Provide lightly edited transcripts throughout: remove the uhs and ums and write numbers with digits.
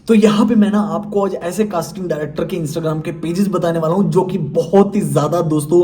तो यहाँ पे मैं ना आपको आज ऐसे कास्टिंग डायरेक्टर के इंस्टाग्राम के पेजेस बताने वाला हूँ जो कि बहुत ही ज्यादा दोस्तों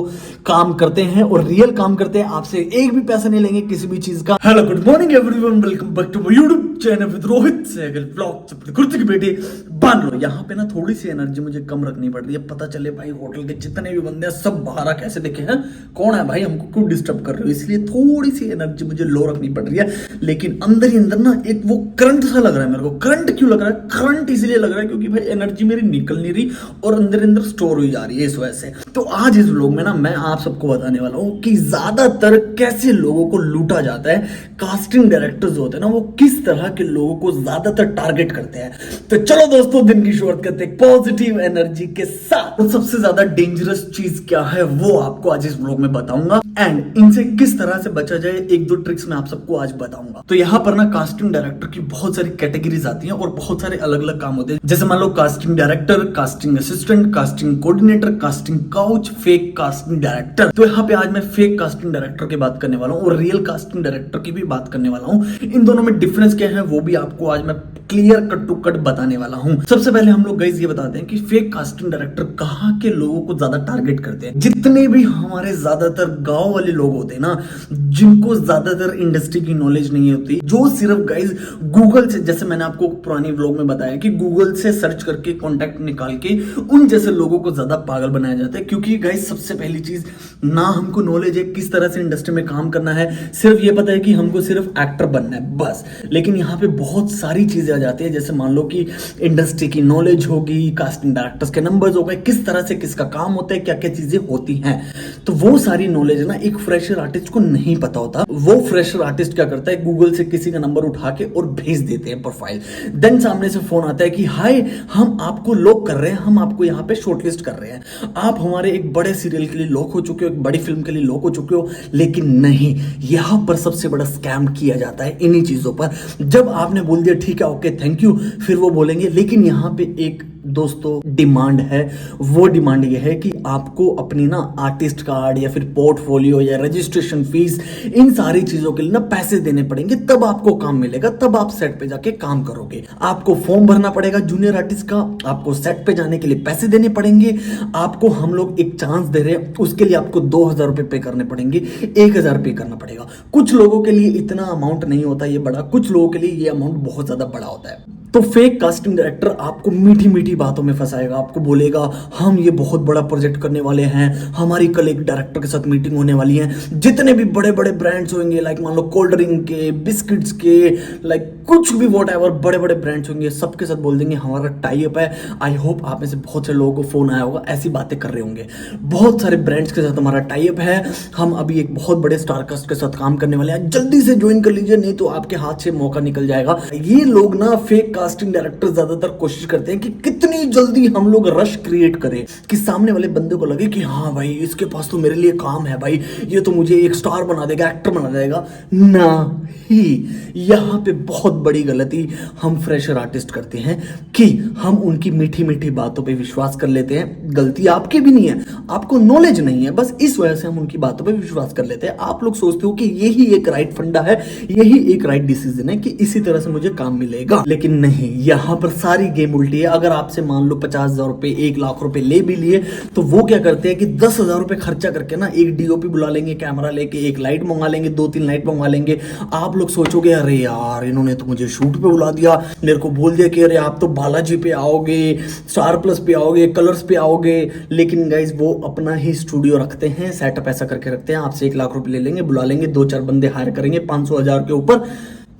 काम करते हैं और रियल काम करते हैं, आपसे एक भी पैसा नहीं लेंगे किसी भी चीज का। Hello good morning everyone, welcome back to my YouTube channel with Rohit Sehgal vlog. कुर्ते की बेटी बांध लो। यहाँ पे ना थोड़ी सी एनर्जी मुझे कम रखनी पड़ रही है, पता चले भाई होटल के जितने भी बंदे हैं सब बाहर कैसे देखे हैं, कौन है भाई, हमको क्यों डिस्टर्ब कर रहे हो, इसलिए थोड़ी सी एनर्जी मुझे लो रखनी पड़ रही है। लेकिन अंदर ही अंदर ना एक वो करंट सा लग रहा है मेरे को। करंट क्यों लग रहा है? करंट इसलिए लग रहा है क्योंकि भाई एनर्जी मेरी निकल नहीं रही और अंदर अंदर स्टोर हुई जा रही है इस वजह से। तो आज इस व्लॉग में ना मैं आप सबको बताने वाला हूँ कि ज्यादातर कैसे लोगों को लूटा जाता है। कास्टिंग डायरेक्टर्स जो होते हैं ना वो किस तरह के लोगों को ज्यादातर टारगेट करते हैं। तो चलो दोस्तों दिन की शुरुआत करते हैं पॉजिटिव एनर्जी के साथ। तो सबसे ज्यादा डेंजरस चीज क्या है वो आपको आज इस व्लॉग में बताऊंगा एंड इनसे किस तरह से बचा जाए, एक दो ट्रिक्स मैं आप सबको आज बताऊंगा। तो यहाँ पर ना कास्टिंग डायरेक्टर की बहुत सारी कैटेगरीज आती हैं और बहुत सारे अलग अलग काम होते हैं। जैसे मान लो casting director, casting assistant, casting coordinator, casting couch, fake casting director. तो यहाँ पे आज मैं फेक कास्टिंग डायरेक्टर की बात करने वाला हूँ और रियल कास्टिंग डायरेक्टर की भी बात करने वाला हूँ। इन दोनों में डिफरेंस क्या है वो भी आपको आज मैं क्लियर कट टू कट बताने वाला हूं। सबसे पहले हम लोग गाइस ये बताते हैं कि फेक कास्टिंग डायरेक्टर कहां के लोगों को ज्यादा टारगेट करते हैं। जितने भी हमारे ज्यादातर गांव वाले लोग होते हैं ना, जिनको ज्यादातर इंडस्ट्री की नॉलेज नहीं होती, जो सिर्फ गाइस गूगल से, जैसे मैंने आपको पुरानी व्लॉग में बताया कि गूगल से सर्च करके कॉन्टैक्ट निकाल के उन जैसे लोगों को ज्यादा पागल बनाया जाता है। क्योंकि गाइस सबसे पहली चीज ना हमको नॉलेज है किस तरह से इंडस्ट्री में काम करना है, सिर्फ ये पता है कि हमको सिर्फ एक्टर बनना है बस। लेकिन यहाँ पे बहुत सारी चीजें जाती है, जैसे मान लो कि इंडस्ट्री की नॉलेज होगी, कास्टिंग डायरेक्टर्स के नंबर्स हो गए, किस तरह से किसका काम होता है, क्या क्या चीजें होती हैं। तो वो सारी नॉलेज ना एक फ्रेशर आर्टिस्ट को नहीं पता होता। वो फ्रेशर आर्टिस्ट क्या करता है, गूगल से किसी का नंबर उठा के और भेज देते हैं प्रोफाइल। देन सामने से फोन आता है कि हाय हम आपको लॉक कर रहे हैं, हम आपको यहाँ पे शॉर्टलिस्ट कर रहे हैं, आप हमारे एक बड़े सीरियल के लिए लॉक हो चुके हो, एक बड़ी फिल्म के लिए लॉक हो चुके हो। लेकिन नहीं, यहां पर सबसे बड़ा स्कैम किया जाता है इन्हीं चीजों पर। जब आपने बोल दिया ठीक है ओके थैंक यू, फिर वो बोलेंगे लेकिन यहां पे एक दोस्तों डिमांड है। वो डिमांड ये है कि आपको अपनी ना आर्टिस्ट कार्ड या फिर पोर्टफोलियो या रजिस्ट्रेशन फीस, इन सारी चीजों के लिए ना पैसे देने पड़ेंगे, तब आपको काम मिलेगा, तब आप सेट पे जाके काम करोगे। आपको फॉर्म भरना पड़ेगा जूनियर आर्टिस्ट का, आपको सेट पे जाने के लिए पैसे देने पड़ेंगे, आपको हम लोग एक चांस दे रहे हैं उसके लिए आपको 2000 रुपए पे करने पड़ेंगे, 1000 पे करना पड़ेगा। कुछ लोगों के लिए इतना अमाउंट नहीं होता ये बड़ा, कुछ लोगों के लिए ये अमाउंट बहुत ज्यादा बड़ा होता है। तो फेक कास्टिंग डायरेक्टर आपको मीठी मीठी बातों में फंसाएगा, आपको बोलेगा हम ये बहुत बड़ा प्रोजेक्ट करने वाले हैं, हमारी कल एक डायरेक्टर के साथ मीटिंग होने वाली है, जितने भी बड़े बड़े ब्रांड्स होंगे लाइक मान लो कोल्ड ड्रिंक के, बिस्किट्स के, लाइक कुछ भी वॉट एवर बड़े बड़े ब्रांड्स होंगे, सबके साथ बोल देंगे हमारा टाई अप है। आई होप आप में से बहुत से लोगों को फोन आया होगा, ऐसी बातें कर रहे होंगे। बहुत सारे ब्रांड्स के साथ हमारा टाई अप है, हम अभी एक बहुत बड़े स्टारकास्ट के साथ काम करने वाले हैं, जल्दी से ज्वाइन कर लीजिए नहीं तो आपके हाथ से मौका निकल जाएगा। ये लोग ना फेक कास्टिंग डायरेक्टर ज्यादातर कोशिश करते हैं कि कितनी जल्दी हम लोग रश क्रिएट करें कि सामने वाले बंदे को लगे कि हाँ भाई इसके पास तो मेरे लिए काम है, भाई ये तो मुझे एक स्टार बना देगा, एक्टर बना देगा। ना ही, यहाँ पे बहुत बड़ी गलती हम फ्रेशर आर्टिस्ट करते हैं कि हम उनकी मीठी मीठी बातों पे विश्वास कर लेते हैं। गलती आपकी भी नहीं है, आपको नॉलेज नहीं है, बस इस वजह से हम उनकी बातों पे विश्वास कर लेते हैं। आप लोग सोचते हो कि यही एक राइट फंडा है, यही एक राइट डिसीजन है कि इसी तरह से मुझे काम मिलेगा। लेकिन नहीं, यहाँ पर सारी गेम उल्टी है। अगर आपसे मान लो 50,000 रुपए, 1,00,000 रुपए ले भी लिए तो वो क्या करते हैं कि 10,000 रुपए खर्चा करके ना एक डीओपी बुला लेंगे, कैमरा लेके एक लाइट मंगा लेंगे, 2-3 लाइट मंगा लेंगे। आप लोग सोचोगे अरे यार इन्होंने तो मुझे शूट पे बुला दिया, मेरे को बोल दिया कि अरे आप तो बालाजी पे आओगे, स्टार प्लस पे आओगे, कलर्स पे आओगे। लेकिन गाइज वो अपना ही स्टूडियो रखते हैं, सेटअप ऐसा करके रखते हैं, आपसे 1,00,000 रुपए ले लेंगे, बुला लेंगे, 2-4 बंदे हायर करेंगे, 500,000 के ऊपर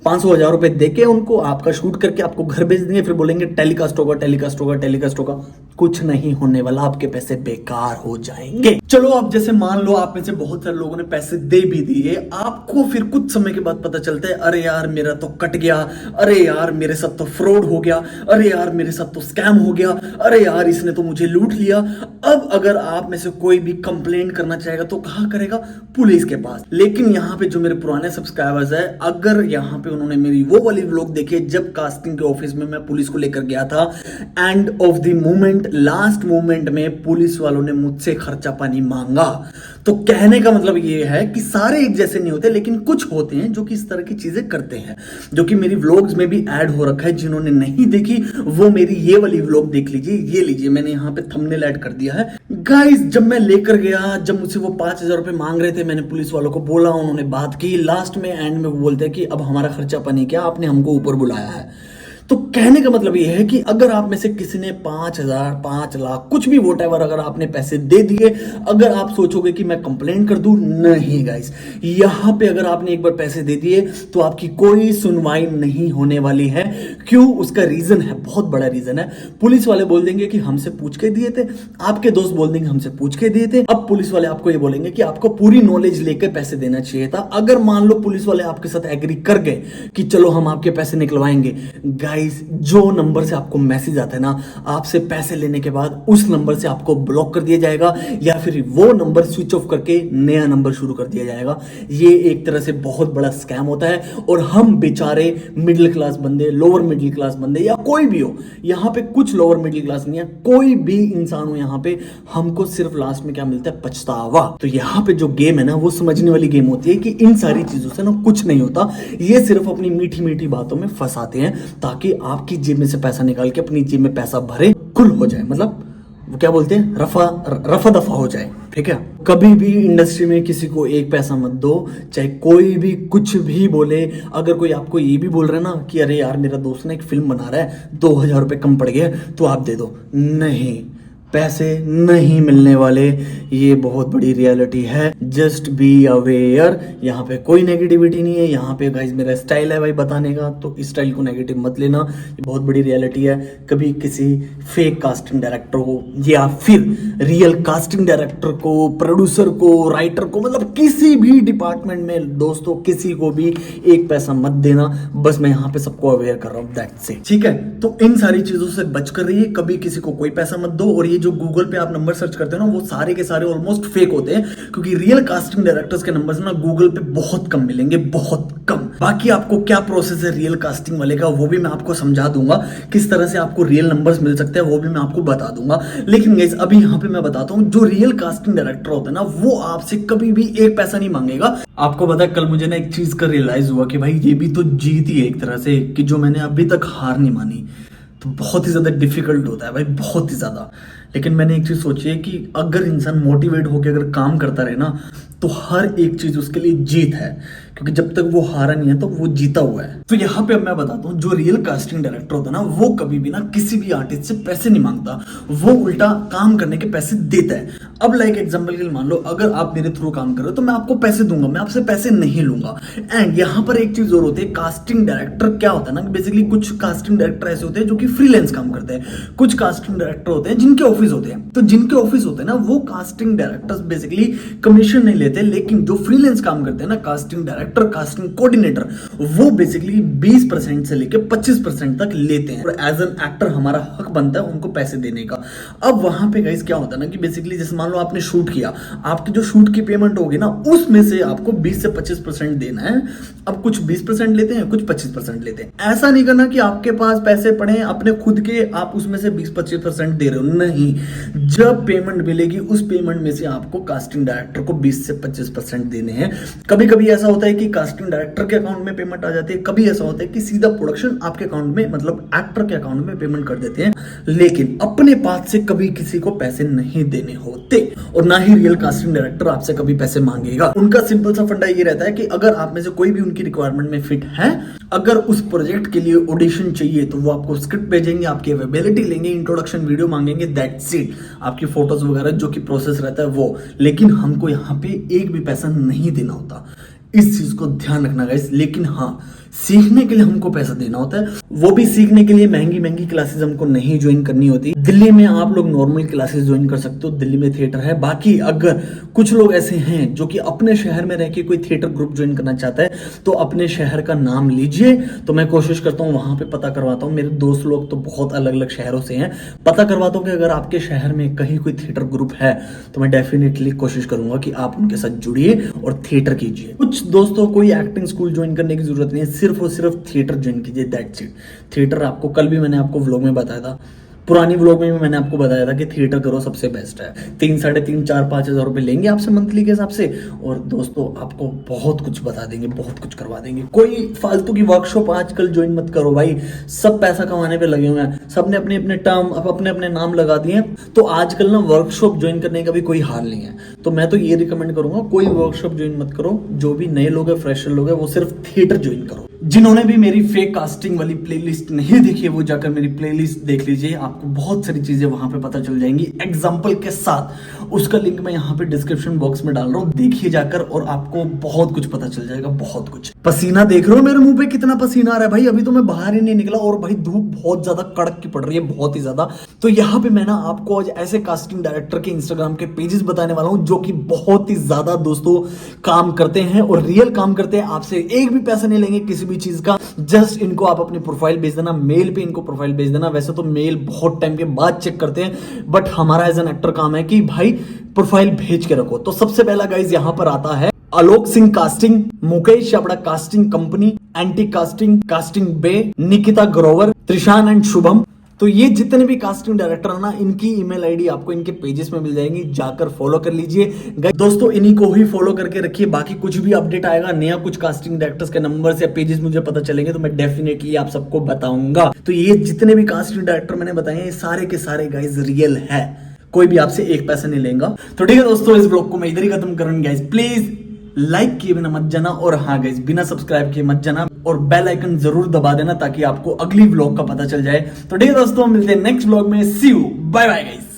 500,000 रुपए देके उनको आपका शूट करके आपको घर भेज देंगे, फिर बोलेंगे टेलीकास्ट होगा, टेलीकास्ट होगा, टेलीकास्ट होगा। कुछ नहीं होने वाला, आपके पैसे बेकार हो जाएंगे। चलो अब जैसे मान लो आप में से बहुत सारे लोगों ने पैसे दे भी दिए, आपको फिर कुछ समय के बाद पता चलता है अरे यार मेरा तो कट गया, अरे यार मेरे साथ तो फ्रॉड हो गया, अरे यार मेरे साथ तो स्कैम हो गया, अरे यार इसने तो मुझे लूट लिया। अब अगर आप में से कोई भी कंप्लेंट करना चाहेगा तो कहां करेगा? पुलिस के पास। लेकिन यहाँ पे जो मेरे पुराने सब्सक्राइबर्स है, अगर यहाँ पे उन्होंने मेरी वो वाली व्लॉग देखे जब कास्टिंग के ऑफिस में मैं पुलिस को लेकर गया था, end of the moment last moment में पुलिस वालों ने मुझसे खर्चा पानी मांगा। तो कहने का मतलब ये है कि सारे एक जैसे नहीं होते, लेकिन कुछ होते हैं जो कि इस तरह की चीजें करते हैं, जो कि मेरी व्लॉग्स में भी ऐड हो रखा है। जिन्होंने नहीं देखी वो मेरी ये वाली व्लॉग देख लीजिए। ये लीजिए, मैंने यहाँ पे थंबनेल ऐड कर दिया है गाइस। जब मैं लेकर गया, जब मुझसे वो 5,000 रुपए मांग रहे थे, मैंने पुलिस वालों को बोला, उन्होंने बात की, लास्ट में एंड में वो बोलते हैं कि अब हमारा खर्चा पानी क्या, आपने हमको ऊपर बुलाया है। तो कहने का मतलब ये है कि अगर आप में से किसी ने 5,000, 5 लाख, कुछ भी वोटेवर, अगर आपने पैसे दे दिए, अगर आप सोचोगे कि मैं कंप्लेंट कर दूं, नहीं गाइस, यहां पे अगर आपने एक बार पैसे दे दिए तो आपकी कोई सुनवाई नहीं होने वाली है। क्यों? उसका रीजन है, बहुत बड़ा रीजन है। पुलिस वाले बोल देंगे कि हमसे पूछ के दिए थे, आपके दोस्त बोल देंगे हमसे पूछ के दिए थे। अब पुलिस वाले आपको ये बोलेंगे कि आपको पूरी नॉलेज लेकर पैसे देना चाहिए था। अगर मान लो पुलिस वाले आपके साथ एग्री कर गए कि चलो हम आपके पैसे निकलवाएंगे, जो नंबर से आपको मैसेज आता है ना, आपसे पैसे लेने के बाद उस नंबर से आपको ब्लॉक कर दिया जाएगा, या फिर वो नंबर स्विच ऑफ करके नया नंबर शुरू कर दिया जाएगा। ये एक तरह से बहुत बड़ा स्कैम होता है। और हम बेचारे मिडिल क्लास बंदे, लोअर मिडिल क्लास बंदे, या कोई भी हो, यहाँ पे कुछ लोअर मिडिल क्लास नहीं है, कोई भी इंसान हो यहाँ पे, हमको सिर्फ लास्ट में क्या मिलता है? पछतावा। तो यहाँ पे जो गेम है ना, वो समझने वाली गेम होती है कि इन सारी चीजों से ना कुछ नहीं होता। ये सिर्फ अपनी मीठी मीठी बातों में फंसाते हैं ताकि आपकी जेब में से पैसा निकाल के अपनी जेब में पैसा भरे, कुल हो जाए, मतलब वो क्या बोलते हैं, रफा दफा हो जाए। ठीक है, कभी भी इंडस्ट्री में किसी को एक पैसा मत दो, चाहे कोई भी कुछ भी बोले। अगर कोई आपको ये भी बोल रहा है ना कि अरे यार मेरा दोस्त ना एक फिल्म बना रहा है, 2,000 रुपए कम पड़ गया तो आप दे दो, नहीं, पैसे नहीं मिलने वाले। ये बहुत बड़ी रियलिटी है। Just be aware. यहाँ पे कोई नेगेटिविटी नहीं है। यहाँ पे गाइज मेरा स्टाइल है भाई बताने का, तो इस स्टाइल को नेगेटिव मत लेना। ये बहुत बड़ी रियलिटी है। कभी किसी फेक कास्टिंग डायरेक्टर को या फिर रियल कास्टिंग डायरेक्टर को, प्रोड्यूसर को, राइटर को, मतलब किसी भी डिपार्टमेंट में दोस्तों किसी को भी एक पैसा मत देना। बस मैं यहाँ पे सबको अवेयर कर रहा हूँ, दैट्स इट। ठीक है, तो इन सारी चीजों से बच कर रहिए। कभी किसी को कोई पैसा मत दो। और ये जो गूगल पे आप नंबर सर्च करते हो ना, वो सारे के सारे ऑलमोस्ट फेक होते हैं, क्योंकि रियल कास्टिंग डायरेक्टर्स के नंबर्स ना गूगल पे बहुत कम मिलेंगे, बहुत कम। बाकी आपको क्या प्रोसेस है रियल कास्टिंग वाले का, वो भी मैं आपको समझा दूंगा। किस तरह से आपको रियल नंबर्स मिल सकते हैं वो भी मैं आपको बता दूंगा। लेकिन गाइस अभी यहाँ पे मैं बताता हूँ, जो रियल कास्टिंग डायरेक्टर होता है ना, वो आपसे कभी भी एक पैसा नहीं मांगेगा। आपको पता है, कल मुझे ना एक चीज का रियलाइज हुआ कि भाई ये भी तो जीत ही है एक तरह से, कि जो मैंने अभी तक हार नहीं मानी। तो बहुत ही ज्यादा डिफिकल्ट होता है भाई, बहुत ही ज्यादा। लेकिन मैंने एक चीज सोची है कि अगर इंसान मोटिवेट होकर अगर काम करता रहे ना, तो हर एक चीज उसके लिए जीत है, क्योंकि जब तक वो हारा नहीं है तो वो जीता हुआ है। तो यहाँ पे अब मैं बताता हूँ, जो रियल कास्टिंग डायरेक्टर होता है ना, वो कभी भी ना किसी भी आर्टिस्ट से पैसे नहीं मांगता, वो उल्टा काम करने के पैसे देता है। अब लाइक एग्जांपल के लिए मान लो, अगर आप मेरे थ्रू काम कर रहे हो तो मैं आपको पैसे दूंगा, मैं आपसे पैसे नहीं लूंगा। एंड यहाँ पर एक चीज और होती है, कास्टिंग डायरेक्टर क्या होता है ना, बेसिकली कुछ कास्टिंग डायरेक्टर ऐसे होते हैं जो कि फ्रीलांस काम करते हैं, कुछ कास्टिंग डायरेक्टर होते हैं जिनके ऑफिस होते हैं। तो जिनके ऑफिस होते हैं ना, वो कास्टिंग डायरेक्टर्स बेसिकली कमीशन नहीं लेते, लेकिन जो फ्रीलांस काम करते हैं ना, कास्टिंग डायरेक्टर, कास्टिंग कोऑर्डिनेटर, वो बेसिकली 20% से लेकर 25% तक लेते हैं। और एज एन एक्टर हमारा हक बनता है उनको पैसे देने का। अब वहां पे गाइस क्या होता है ना, कि बेसिकली जैसे मान लो आपने शूट किया, आपकी जो शूट की पेमेंट होगी ना, उसमें से आपको 20 से 25% देना है। अब कुछ 20% लेते हैं, कुछ 25% लेते हैं। ऐसा नहीं करना कि आपके पास पैसे पड़े हैं अपने खुद के, आप उसमें से 20-25% दे रहे हो, नहीं। जब पेमेंट मिलेगी उस पेमेंट में से आपको कास्टिंग डायरेक्टर को 20 से 25% देने हैं। कभी कभी ऐसा होता है कि कास्टिंग डायरेक्टर के अकाउंट में पेमेंट आ जाती है, कभी ऐसा होता है कि सीधा प्रोडक्शन आपके अकाउंट में, मतलब एक्टर के अकाउंट में पेमेंट कर देते हैं। लेकिन अपने पास से कभी किसी को पैसे नहीं देने होते, और ना ही रियल कास्टिंग डायरेक्टर आपसे कभी पैसे मांगेगा। उनका सिंपल सा फंडा ये रहता है कि अगर आप में से कोई भी उनकी रिक्वायरमेंट में फिट है, अगर उस प्रोजेक्ट के लिए ऑडिशन चाहिए, तो वो आपको स्क्रिप्ट भेजेंगे, आपकी अवेलेबिलिटी लेंगे, इंट्रोडक्शन वीडियो मांगेंगे, दैट्स इट। आपकी फोटोज वगैरह जो कि प्रोसेस रहता है वो। लेकिन हमको यहाँ पे एक भी पैसा नहीं देना होता, इस चीज को ध्यान रखना गाइस। लेकिन हाँ, सीखने के लिए हमको पैसा देना होता है, वो भी सीखने के लिए महंगी महंगी क्लासेस हमको नहीं ज्वाइन करनी होती। दिल्ली में आप लोग नॉर्मल क्लासेस ज्वाइन कर सकते हो, दिल्ली में थिएटर है। बाकी अगर कुछ लोग ऐसे हैं जो कि अपने शहर में रह के कोई थिएटर ग्रुप ज्वाइन करना चाहता है, तो अपने शहर का नाम लीजिए। तो मैं कोशिश करता हूँ वहां पे पता करवाता हूँ, मेरे दोस्त लोग तो बहुत अलग अलग शहरों से हैं, पता करवाता हूँ कि अगर आपके शहर में कहीं कोई थिएटर ग्रुप है तो मैं डेफिनेटली कोशिश करूंगा कि आप उनके साथ जुड़िए और थिएटर कीजिए। कुछ दोस्तों कोई एक्टिंग स्कूल ज्वाइन करने की जरूरत नहीं है, सिर्फ और सिर्फ थिएटर ज्वाइन कीजिए, दैट्स इट। थिएटर आपको, कल भी मैंने आपको व्लॉग में बताया था, पुरानी व्लॉग में भी मैंने आपको बताया था कि थिएटर करो सबसे बेस्ट है। 3, 3.5, 4, 5 हज़ार रुपए लेंगे आपसे मंथली के हिसाब से और दोस्तों आपको बहुत कुछ बता देंगे, बहुत कुछ करवा देंगे। कोई फालतू की वर्कशॉप आजकल ज्वाइन मत करो भाई, सब पैसा कमाने पे लगे हुए हैं, सबने अपने अपने टर्म अपने अपने नाम लगा दिए। तो आजकल ना वर्कशॉप ज्वाइन करने का भी कोई हाल नहीं है। तो मैं तो ये रिकमेंड करूंगा कोई वर्कशॉप ज्वाइन मत करो। जो भी नए लोग हैं, फ्रेशर लोग हैं, वो सिर्फ थिएटर ज्वाइन करो। जिन्होंने भी मेरी फेक कास्टिंग वाली प्लेलिस्ट नहीं देखी है वो जाकर मेरी प्लेलिस्ट देख लीजिए, आपको बहुत सारी चीजें वहां पे पता चल जाएंगी एग्जांपल के साथ। उसका लिंक मैं यहाँ पे डिस्क्रिप्शन बॉक्स में डाल रहा हूँ, देखिए जाकर और आपको बहुत कुछ पता चल जाएगा, बहुत कुछ। पसीना देख रहे हो मेरे मुंह पे कितना पसीना आ रहा है भाई, अभी तो मैं बाहर ही नहीं निकला और भाई धूप बहुत ज्यादा कड़क की पड़ रही है, बहुत ही ज्यादा। तो यहाँ पे मैं ना आपको आज ऐसे कास्टिंग डायरेक्टर के इंस्टाग्राम के पेजेस बताने वाला हूँ जो कि बहुत ही ज्यादा दोस्तों काम करते हैं और रियल काम करते हैं। आपसे एक भी पैसा नहीं लेंगे किसी भी चीज का, जस्ट इनको आप अपनी प्रोफाइल भेज देना, मेल पे इनको प्रोफाइल भेज देना। वैसे तो मेल बहुत टाइम के बाद चेक करते हैं, बट हमारा एज एन एक्टर काम है कि भाई प्रोफाइल भेज के रखो। तो सबसे पहला गाइज यहाँ पर आता है Alok Singh casting, Mukesh Chavda casting company, anti casting, casting bay, Nikita Grover, Trishan and Shubham. तो ये जितने भी कास्टिंग डायरेक्टर है ना, इनकी ईमेल आईडी आपको इनके पेजेस में मिल जाएंगी, जाकर फॉलो कर लीजिए दोस्तों। इन्हीं को ही फॉलो करके रखिए, बाकी कुछ भी अपडेट आएगा नया, कुछ कास्टिंग डायरेक्टर्स के नंबर्स या पेजेस मुझे पता चलेंगे तो मैं डेफिनेटली आप सबको बताऊंगा। तो ये जितने भी कास्टिंग डायरेक्टर मैंने बताए हैं, सारे के सारे गाइज रियल है, कोई भी आपसे एक पैसा नहीं लेगा। तो ठीक है दोस्तों, इस ब्लॉग को मैं इधर ही खत्म करूंगा गाइज। प्लीज लाइक किए बिना मत जाना और हाँ गाइस बिना सब्सक्राइब किए मत जाना और बेल आइकन जरूर दबा देना ताकि आपको अगली व्लॉग का पता चल जाए। तो ठीक है दोस्तों, मिलते हैं नेक्स्ट व्लॉग में। सी यू, बाय बाय गाइस।